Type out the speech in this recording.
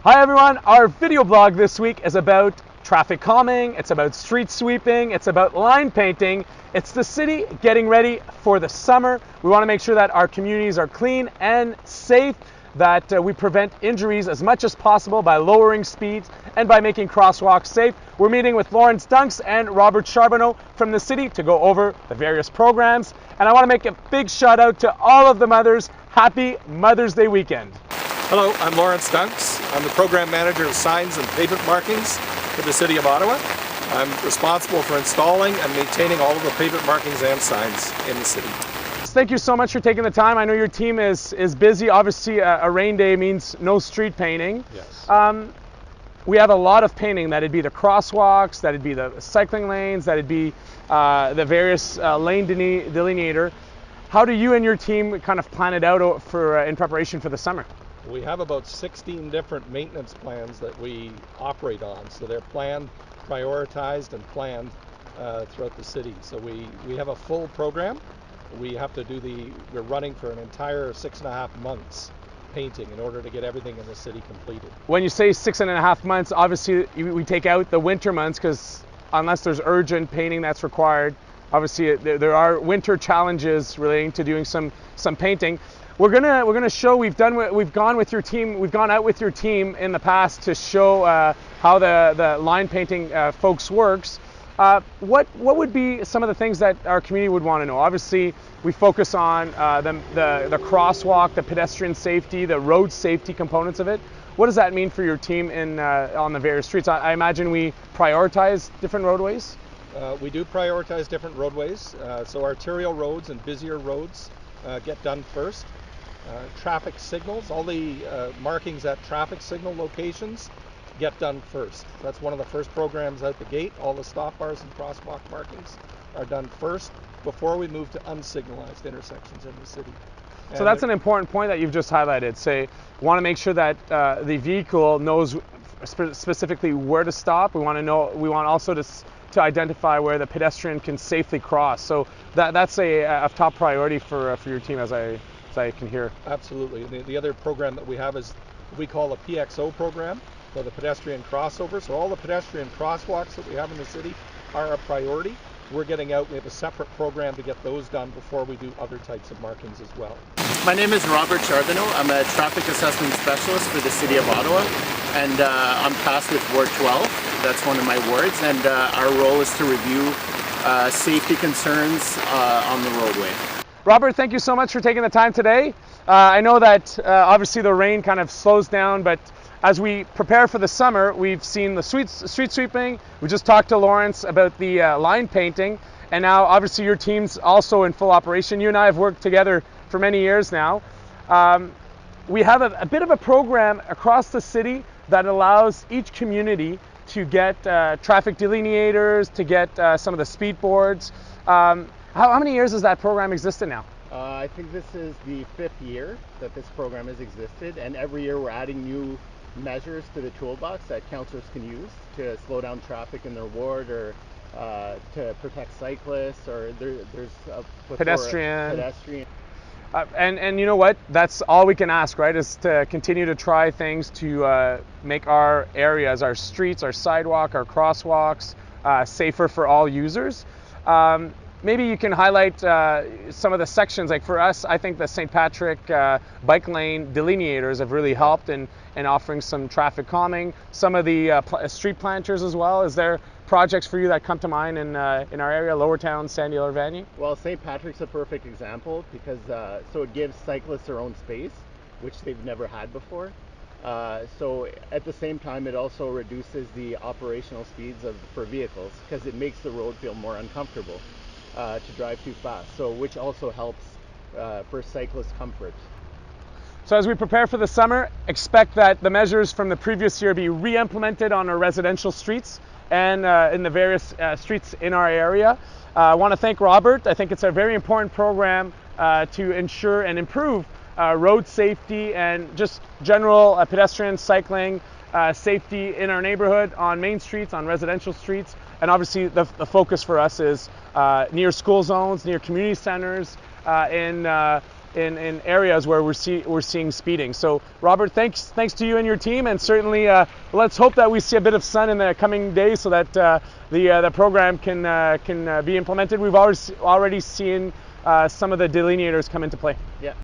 Hi everyone, our video blog this week is about traffic calming, it's about street sweeping, it's about line painting. It's the city getting ready for the summer. We want to make sure that our communities are clean and safe, that we prevent injuries as much as possible by lowering speeds and by making crosswalks safe. We're meeting with Lawrence Dunks and Robert Charbonneau from the city to go over the various programs. And I want to make a big shout out to all of the mothers. Happy Mother's Day weekend. Hello, I'm Lawrence Dunks. I'm the Program Manager of Signs and Pavement Markings for the City of Ottawa. I'm responsible for installing and maintaining all of the pavement markings and signs in the city. Thank you so much for taking the time. I know your team is busy. Obviously, a rain day means no street painting. Yes. We have a lot of painting. That'd be the crosswalks, that'd be the cycling lanes, that'd be the various lane delineator. How do you and your team kind of plan it out for in preparation for the summer? We have about 16 different maintenance plans that we operate on. So they're planned, prioritized, and planned throughout the city. So we have a full program. We have to we're running for an entire 6.5 months painting in order to get everything in the city completed. When you say 6.5 months, obviously we take out the winter months because unless there's urgent painting that's required, obviously there are winter challenges relating to doing some painting. We're gonna show we've gone out with your team in the past to show how the line painting folks works. What would be some of the things that our community would want to know? Obviously, we focus on the crosswalk, the pedestrian safety, the road safety components of it. What does that mean for your team on the various streets? I imagine we prioritize different roadways. We do prioritize different roadways. So arterial roads and busier roads get done first. Traffic signals, all the markings at traffic signal locations get done first. That's one of the first programs out the gate. All the stop bars and crosswalk markings are done first before we move to unsignalized intersections in the city. So that's an important point that you've just highlighted. Say, want to make sure that the vehicle knows specifically where to stop. We want also to identify where the pedestrian can safely cross. So that's a top priority for your team, as I can hear. Absolutely. The other program that we have is we call a PXO program, so the pedestrian crossover. So all the pedestrian crosswalks that we have in the city are a priority. We're getting out, we have a separate program to get those done before we do other types of markings as well. My name is Robert Charbonneau. I'm a traffic assessment specialist for the City of Ottawa, and I'm tasked with Ward 12. That's one of my wards, and our role is to review safety concerns on the roadway. Robert, thank you so much for taking the time today. I know that obviously the rain kind of slows down, but as we prepare for the summer, we've seen the street sweeping. We just talked to Lawrence about the line painting, and now obviously your team's also in full operation. You and I have worked together for many years now. We have a bit of a program across the city that allows each community to get traffic delineators, to get some of the speed boards. How many years has that program existed now? I think this is the 5th year that this program has existed, and every year we're adding new measures to the toolbox that councillors can use to slow down traffic in their ward, or to protect cyclists, or there's a pedestrian. And you know what? That's all we can ask, right? Is to continue to try things to make our areas, our streets, our sidewalk, our crosswalks safer for all users. Maybe you can highlight some of the sections. Like for us, I think the St. Patrick bike lane delineators have really helped in offering some traffic calming. Some of the street planters as well. Is there projects for you that come to mind in our area, Lower Town, Sandy or Vanier? Well, St. Patrick's a perfect example because so it gives cyclists their own space, which they've never had before. So at the same time, it also reduces the operational speeds for vehicles because it makes the road feel more uncomfortable to drive too fast. So which also helps for cyclist comfort. So as we prepare for the summer, expect that the measures from the previous year be re-implemented on our residential streets and in the various streets in our area. I want to thank Robert. I think it's a very important program to ensure and improve road safety and just general pedestrian cycling safety in our neighborhood, on main streets, on residential streets. And obviously the focus for us is near school zones, near community centers, in in areas where we're seeing speeding. So Robert, thanks to you and your team, and certainly let's hope that we see a bit of sun in the coming days so that the program can be implemented. We've already seen some of the delineators come into play. Yeah.